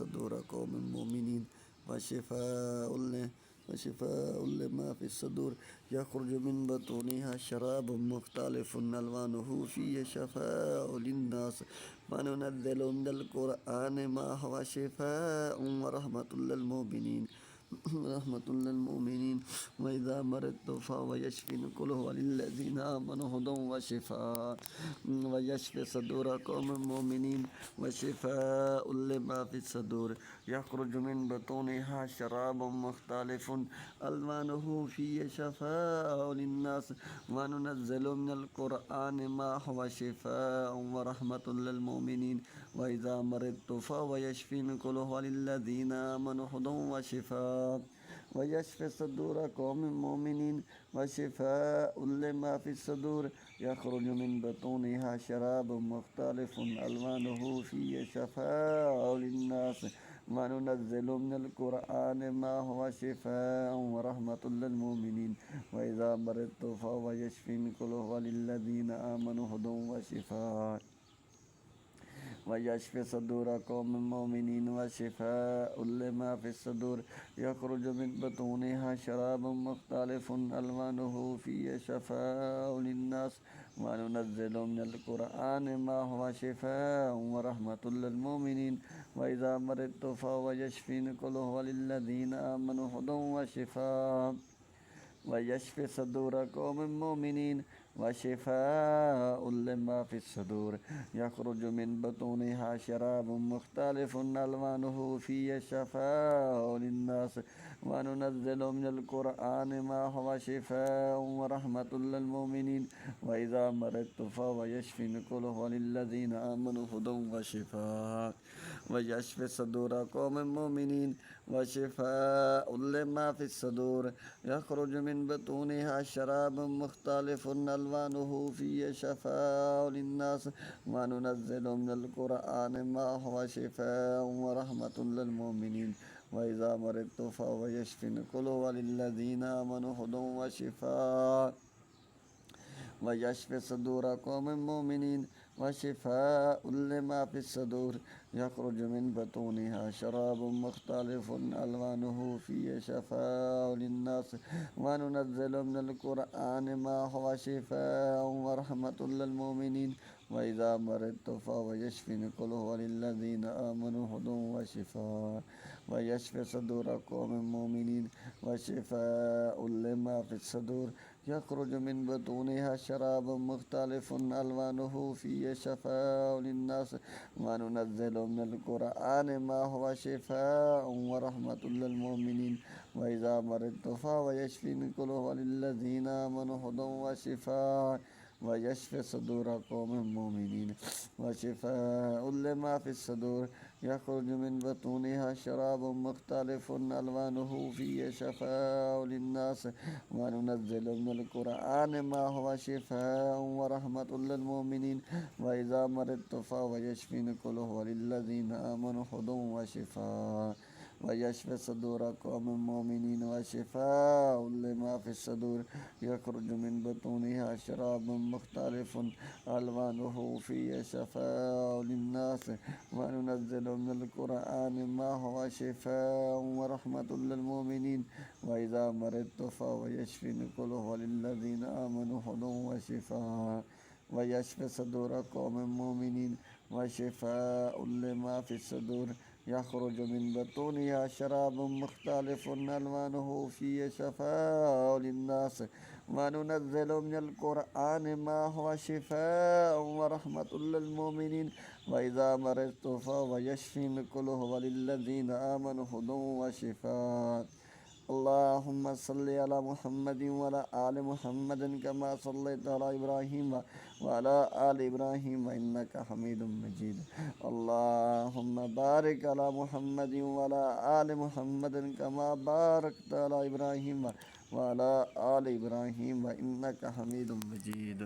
صدور قوم مؤمنين وشفاء لما في الصدور يخرج من بطونها شراب مختلف ألوانه فيه شفاء للناس وننزل من القرآن ما هو شفاء ورحمة للمؤمنين وإذا مرضت فهو يشفين قل هو للذين آمنوا هدى وشفاء ويشفي صدور قوم مؤمنين وشفاء لما في الصدور يخرج من بطونها شراب مختلف ألوانه فيه شفاء للناس وننزل من القرآن ما هو شفاء ورحمة للمؤمنين وإذا مرضت فهو يشفين قل هو للذين آمنوا هدى وشفاء ويشفي صدور قوم مؤمنين وشفاء لما في الصدور يخرج من بطونها شراب مختلف ألوانه فيه شفاء للناس وننزل من القرآن ما هو شفاء ورحمة للمؤمنين وإذا مرضت فهو يشفين قل هو للذين آمنوا هدى وشفاء ويشفي صدور قوم مؤمنين وشفاء لما في الصدور يخرج من بطونها شراب مختلف ألوانه فيه شفاء للناس وننزل من القرآن ما هو شفاء ورحمة للمؤمنين وإذا مرضت فهو يشفين قل هو للذين آمنوا هدى وشفاء ويشفي صدور قوم مؤمنين وشفاء لما في الصدور يخرج من بطونها شراب مختلف ألوانه فيه شفاء للناس وننزل من القرآن ما هو شفاء ورحمة للمؤمنين وإذا مرضت فهو يشفين قل هو للذين آمنوا هدى وشفاء ويشفي صدور قوم مؤمنين وشفاء لما في الصدور يخرج من بطونها شراب مختلف ألوانه فيه شفاء للناس وننزل من القرآن ما هو شفاء ورحمة للمؤمنين وإذا مرضت فهو يشفين قل هو للذين آمنوا هدى وشفاء ويشفي صدور قوم مؤمنين وشفاء لما في الصدور يخرج من بطونها شراب مختلف ألوانه فيه شفاء للناس وننزل من القرآن ما هو شفاء ورحمة للمؤمنين وإذا مرضت فهو يشفين قل هو للذين آمنوا هدى وشفاء ويشفي صدور قوم مؤمنين وشفاء لما في الصدور يخرج من بطونها شراب مختلف ألوانه فيه شفاء للناس وننزل من القرآن ما هو شفاء ورحمة للمؤمنين وإذا مرضت فهو يشفين قل هو للذين آمنوا هدى وشفاء ويشفي صدور قوم مؤمنين وشفاء لما في الصدور يخرج من بطونها شراب مختلف ألوانه فيه شفاء للناس وننزل من القرآن ما هو شفاء ورحمة للمؤمنين وإذا مرضت فهو يشفين قل هو للذين آمنوا هدى وشفاء ويشفي صدور قوم مؤمنين وشفاء لما في الصدور يخرج من بطونها شراب مختلف ألوانه فيه شفاء للناس وننزل من القرآن ما هو شفاء ورحمة للمؤمنين وإذا مرضت فهو يشفين قل هو للذين آمنوا هدى وشفاء ويشفي صدور قوم مؤمنين وشفاء لما في الصدور يخرج من بطونها شراب مختلف ألوانه فيه شفاء للناس وننزل من القرآن ما هو شفاء ورحمة للمؤمنين وإذا مرضت فهو يشفين قل هو للذين آمنوا هدى وشفاء اللهم صل على محمد وعلى آل محمد كما صليت على إبراهيم وعلى آل إبراهيم إنك حميد مجيد اللهم بارك على محمد وعلى آل محمد كما باركت على إبراهيم وعلى آل إبراهيم إنك حميد مجيد.